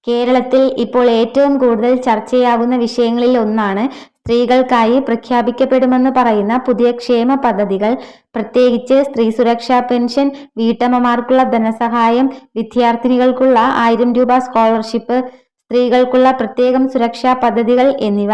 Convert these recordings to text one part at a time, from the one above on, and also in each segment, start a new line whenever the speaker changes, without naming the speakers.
കേരളത്തിൽ ഇപ്പോൾ ഏറ്റവും കൂടുതൽ ചർച്ചയാകുന്ന വിഷയങ്ങളിൽ ഒന്നാണ് സ്ത്രീകൾക്കായി പ്രഖ്യാപിക്കപ്പെടുമെന്ന് പറയുന്ന പുതിയ ക്ഷേമ പദ്ധതികൾ. പ്രത്യേകിച്ച് സ്ത്രീ സുരക്ഷാ പെൻഷൻ, വീട്ടമ്മമാർക്കുള്ള ധനസഹായം, വിദ്യാർത്ഥിനികൾക്കുള്ള 1000 രൂപ സ്കോളർഷിപ്പ്, സ്ത്രീകൾക്കുള്ള പ്രത്യേകം സുരക്ഷാ പദ്ധതികൾ എന്നിവ.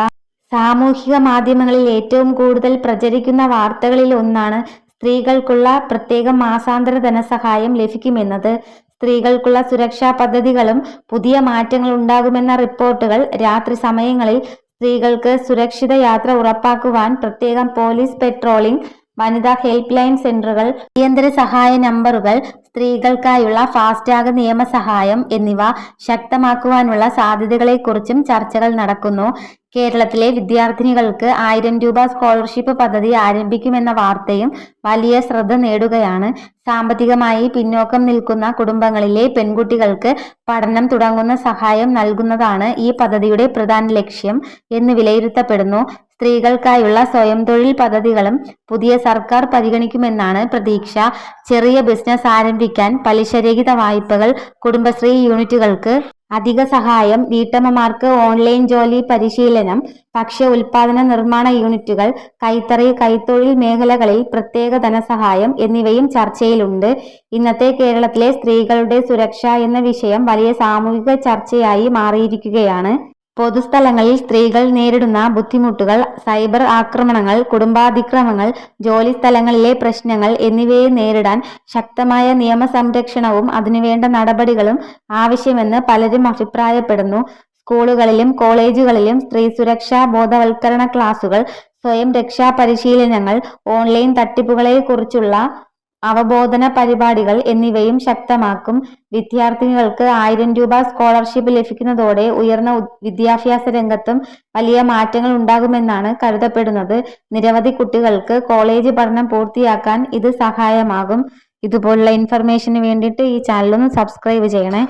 സാമൂഹിക മാധ്യമങ്ങളിൽ ഏറ്റവും കൂടുതൽ പ്രചരിക്കുന്ന വാർത്തകളിൽ ഒന്നാണ് സ്ത്രീകൾക്കുള്ള പ്രത്യേക മാസാന്തര ധനസഹായം ലഭിക്കുമെന്നത്. സ്ത്രീകൾക്കുള്ള സുരക്ഷാ പദ്ധതികളും പുതിയ മാറ്റങ്ങൾ ഉണ്ടാകുമെന്ന റിപ്പോർട്ടുകൾ. രാത്രി സമയങ്ങളിൽ സ്ത്രീകൾക്ക് സുരക്ഷിത യാത്ര ഉറപ്പാക്കുവാൻ പ്രത്യേകം പോലീസ് പെട്രോളിംഗ്, വനിതാ ഹെൽപ്പ് ലൈൻ സെന്ററുകൾ, അടിയന്തര സഹായ നമ്പറുകൾ, സ്ത്രീകൾക്കായുള്ള ഫാസ്ടാഗ് നിയമസഹായം എന്നിവ ശക്തമാക്കുവാനുള്ള സാധ്യതകളെക്കുറിച്ചും ചർച്ചകൾ നടക്കുന്നു. കേരളത്തിലെ വിദ്യാർത്ഥിനികൾക്ക് 1000 രൂപ സ്കോളർഷിപ്പ് പദ്ധതി ആരംഭിക്കുമെന്ന വാർത്തയും വലിയ ശ്രദ്ധ നേടുകയാണ്. സാമ്പത്തികമായി പിന്നോക്കം നിൽക്കുന്ന കുടുംബങ്ങളിലെ പെൺകുട്ടികൾക്ക് പഠനം തുടങ്ങുന്ന സഹായം നൽകുന്നതാണ് ഈ പദ്ധതിയുടെ പ്രധാന ലക്ഷ്യം എന്ന് വിലയിരുത്തപ്പെടുന്നു. സ്ത്രീകൾക്കായുള്ള സ്വയം തൊഴിൽ പദ്ധതികളും പുതിയ സർക്കാർ പരിഗണിക്കുമെന്നാണ് പ്രതീക്ഷ. ചെറിയ ബിസിനസ് ആരംഭിക്കാൻ പലിശരഹിത വായ്പകൾ, കുടുംബശ്രീ യൂണിറ്റുകൾക്ക് അധിക സഹായം, വീട്ടമ്മമാർക്ക് ഓൺലൈൻ ജോലി പരിശീലനം, ഭക്ഷ്യ ഉൽപാദന നിർമ്മാണ യൂണിറ്റുകൾ, കൈത്തറി, കൈത്തൊഴിൽ മേഖലകളിൽ പ്രത്യേക ധനസഹായം എന്നിവയും ചർച്ചയിലുണ്ട്. ഇന്നത്തെ കേരളത്തിലെ സ്ത്രീകളുടെ സുരക്ഷ എന്ന വിഷയം വലിയ സാമൂഹിക ചർച്ചയായി മാറിയിരിക്കുകയാണ്. പൊതുസ്ഥലങ്ങളിൽ സ്ത്രീകൾ നേരിടുന്ന ബുദ്ധിമുട്ടുകൾ, സൈബർ ആക്രമണങ്ങൾ, കുടുംബാതിക്രമങ്ങൾ, ജോലിസ്ഥലങ്ങളിലെ പ്രശ്നങ്ങൾ എന്നിവയെ നേരിടാൻ ശക്തമായ നിയമ സംരക്ഷണവും അതിനുവേണ്ട നടപടികളും ആവശ്യമെന്ന് പലരും അഭിപ്രായപ്പെടുന്നു. സ്കൂളുകളിലും കോളേജുകളിലും സ്ത്രീ സുരക്ഷാ ബോധവൽക്കരണ ക്ലാസുകൾ, സ്വയം രക്ഷാ പരിശീലനങ്ങൾ, ഓൺലൈൻ തട്ടിപ്പുകളെക്കുറിച്ചുള്ള അവബോധന പരിപാടികൾ എന്നിവയും ശക്തമാക്കും. വിദ്യാർത്ഥിനികൾക്ക് 1000 രൂപ സ്കോളർഷിപ്പ് ലഭിക്കുന്നതോടെ ഉയർന്ന വിദ്യാഭ്യാസ രംഗത്തും വലിയ മാറ്റങ്ങൾ ഉണ്ടാകുമെന്നാണ് കരുതപ്പെടുന്നത്. നിരവധി കുട്ടികൾക്ക് കോളേജ് പഠനം പൂർത്തിയാക്കാൻ ഇത് സഹായമാകും. ഇതുപോലുള്ള ഇൻഫർമേഷന് വേണ്ടിയിട്ട് ഈ ചാനൽ ഒന്ന് സബ്സ്ക്രൈബ് ചെയ്യണേ.